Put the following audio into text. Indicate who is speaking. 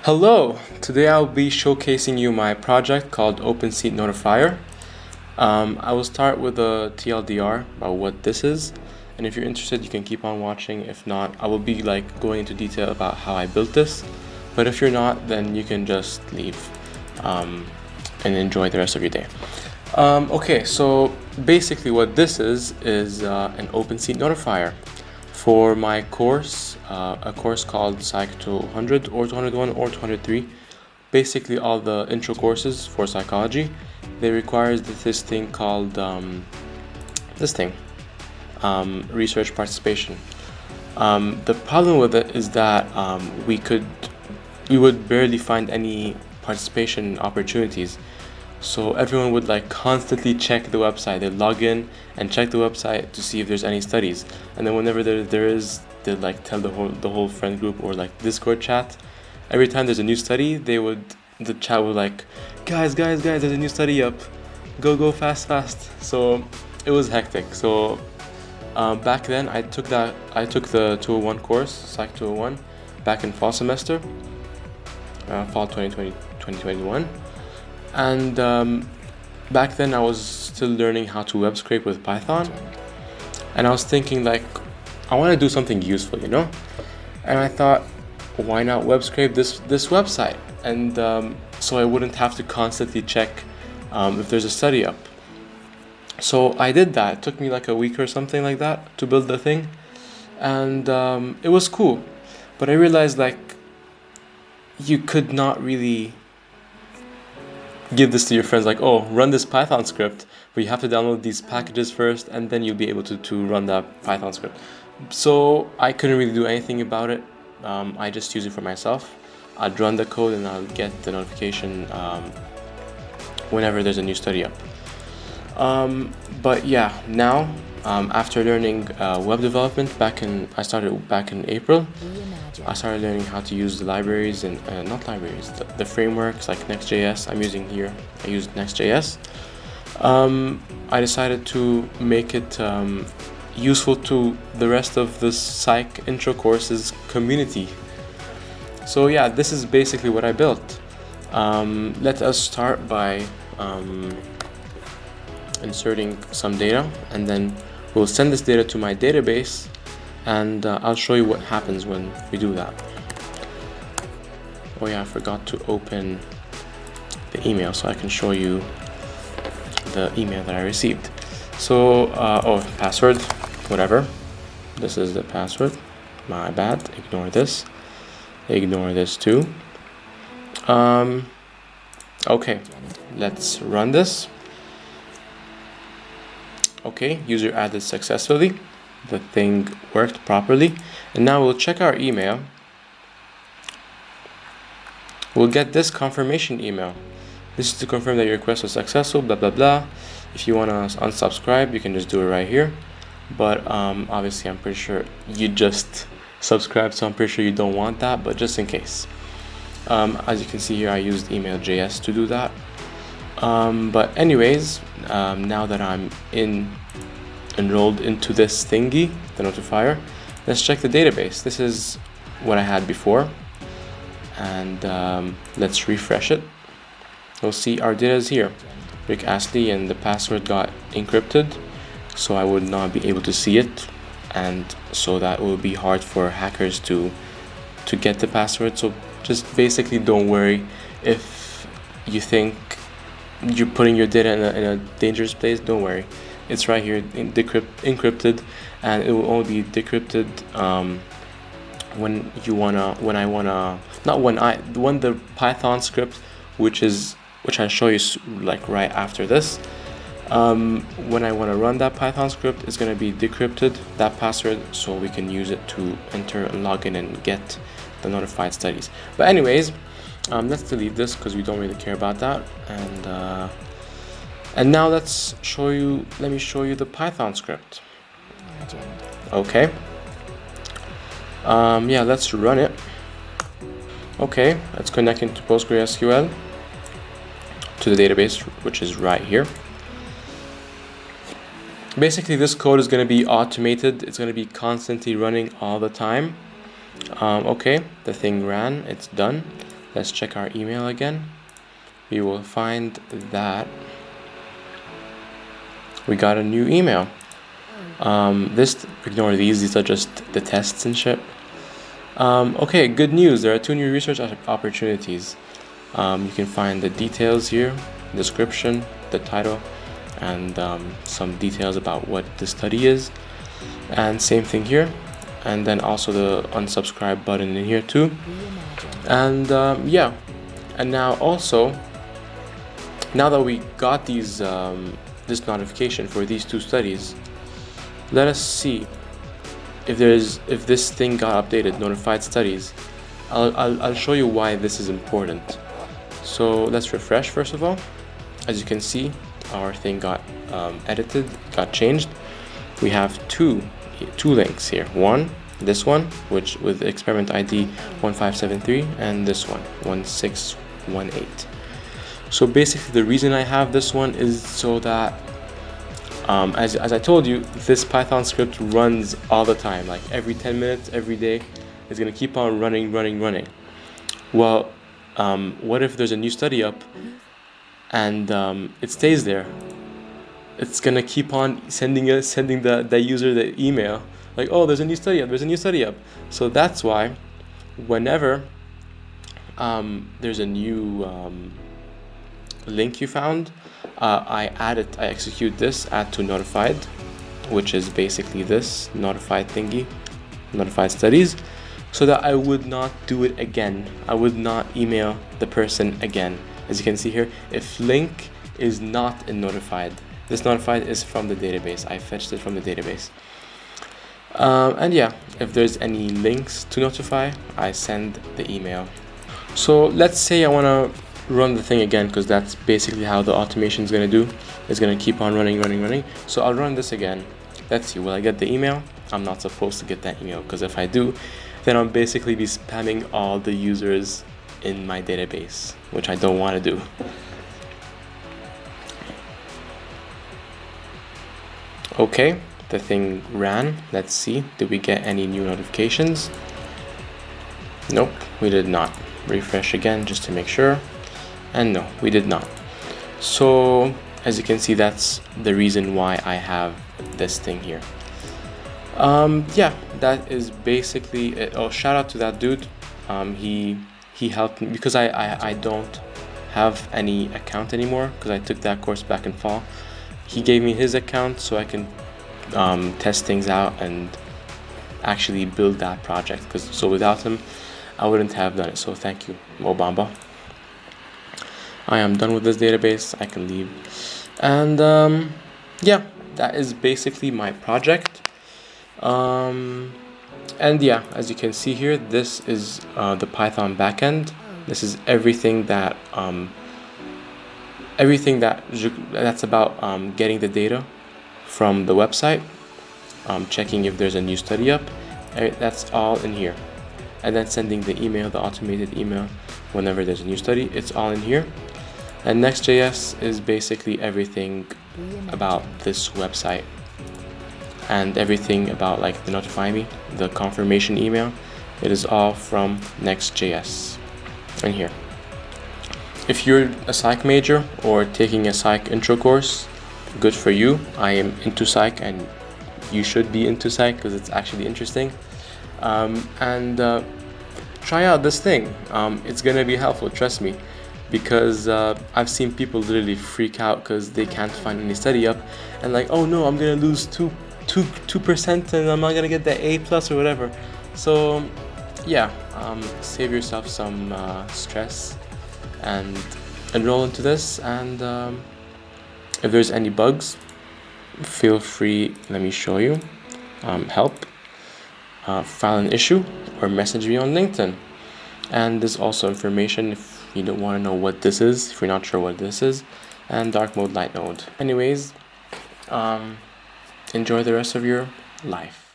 Speaker 1: Hello! Today I'll be showcasing you my project called OpenSeat Notifier. I will start with a TLDR about what this is, and if you're interested you can keep on watching. If not, I will be going into detail about how I built this, but if you're not, then you can just leave and enjoy the rest of your day. Okay, so basically what this is an OpenSeat Notifier for my course, a course called Psych 200 or 201 or 203. Basically all the intro courses for psychology, they require this thing called research participation. The problem with it is that we would barely find any participation opportunities. So everyone would constantly check the website. They'd log in and check the website to see if there's any studies. And then whenever there is, they'd tell the whole friend group or Discord chat. Every time there's a new study, the chat would guys, there's a new study up. Go fast. So it was hectic. So back then I took the 201 course, Psych 201, back in fall semester, fall 2021. And back then I was still learning how to web scrape with Python, and I was thinking I want to do something useful, and I thought, why not web scrape this website, and so I wouldn't have to constantly check if there's a study up. So I did that. It took me a week or something like that to build the thing, and it was cool, but I realized you could not really give this to your friends oh, run this Python script, but you have to download these packages first and then you'll be able to run that Python script. So I couldn't really do anything about it. I just use it for myself. I'd run the code and I'll get the notification whenever there's a new study up. But yeah, now after learning web development I started back in April. I started learning how to use the libraries and the frameworks like Next.js. I used Next.js. I decided to make it useful to the rest of the psych intro courses community. So yeah, this is basically what I built. Let us start by inserting some data, and then we'll send this data to my database, and I'll show you what happens when we do that. Oh yeah, I forgot to open the email so I can show you the email that I received. So, password, whatever. This is the password. My bad. Ignore this. Ignore this too. Okay, let's run this. Okay, user added successfully. The thing worked properly, and now we'll check our email. We'll get this confirmation email. This is to confirm that your request was successful, blah blah blah. If you want to unsubscribe, you can just do it right here, but obviously I'm pretty sure you just subscribed, so I'm pretty sure you don't want that, but just in case. As you can see here, I used email.js to do that. But anyways, now that I'm enrolled into this thingy, the notifier, let's check the database. This is what I had before, and let's refresh it. We'll see our data is here. Rick Astley, and the password got encrypted, so I would not be able to see it, and so that will be hard for hackers to get the password. So just basically don't worry if you think you're putting your data in a dangerous place. Don't worry. It's right here, encrypted, and it will only be decrypted when the Python script, which I show you right after this. When I want to run that Python script, it's going to be decrypted, that password, so we can use it to enter and log in and get the notified studies. But anyways, let's delete this because we don't really care about that. And now let me show you the Python script. Okay. Yeah, let's run it. Okay, let's connect into PostgreSQL to the database, which is right here. Basically, this code is going to be automated. It's going to be constantly running all the time. Okay, the thing ran, it's done. let's check our email again. We will find that we got a new email. Ignore these are just the tests and shit. Okay, good news. There are 2 new research opportunities. You can find the details here, description, the title, and some details about what the study is. And same thing here. And then also the unsubscribe button in here too. And yeah. And now also, now that we got these this notification for these 2 studies, let us see if this thing got updated, notified studies. I'll show you why this is important. So let's refresh first of all. As you can see, our thing got edited, got changed. We have two links here. This one, which with experiment ID 1573, and this one 1618. So basically the reason I have this one is so that as I told you, this Python script runs all the time, like every 10 minutes, every day. It's gonna keep on running. Well, what if there's a new study up and it stays there? It's gonna keep on sending the user the email like, oh, there's a new study up. So that's why whenever there's a new link you found, I execute this add to notified, which is basically this notified thingy, notified studies, so that I would not do it again. I would not email the person again. As you can see here, if link is not in notified, this notified is from the database. I fetched it from the database. And yeah, if there's any links to notify, I send the email. So let's say I want to run the thing again, because that's basically how the automation is going to do. It's going to keep on running. So I'll run this again. Let's see, will I get the email? I'm not supposed to get that email, because if I do, then I'll basically be spamming all the users in my database, which I don't want to do. Okay, the thing ran. Let's see, did we get any new notifications? Nope, we did not. Refresh again just to make sure. And no, we did not. So as you can see, that's the reason why I have this thing here. Yeah, that is basically it. Oh, shout out to that dude. He helped me because I don't have any account anymore, because I took that course back in fall. He gave me his account so I can test things out and actually build that project, so without him I wouldn't have done it. So thank you, Mobamba. I am done with this database. I can leave. And yeah, that is basically my project. And yeah, as you can see here, this is the Python backend. This is everything that that's about getting the data from the website, checking if there's a new study up. That's all in here. And then sending the email, the automated email, whenever there's a new study. It's all in here. And Next.js is basically everything about this website, and everything about like the notify me, the confirmation email. It is all from Next.js in here. If you're a psych major or taking a psych intro course, good for you. I am into psych, and you should be into psych because it's actually interesting. Try out this thing. It's gonna be helpful, trust me, because I've seen people literally freak out because they can't find any study up, and like, oh no, I'm gonna lose 2% and I'm not gonna get the A+ or whatever. So yeah, save yourself some stress and enroll into this. And if there's any bugs, feel free, let me show you. Help, file an issue, or message me on LinkedIn. And there's also information if you don't want to know what this is, if you're not sure what this is, and dark mode, light mode. Anyways, enjoy the rest of your life.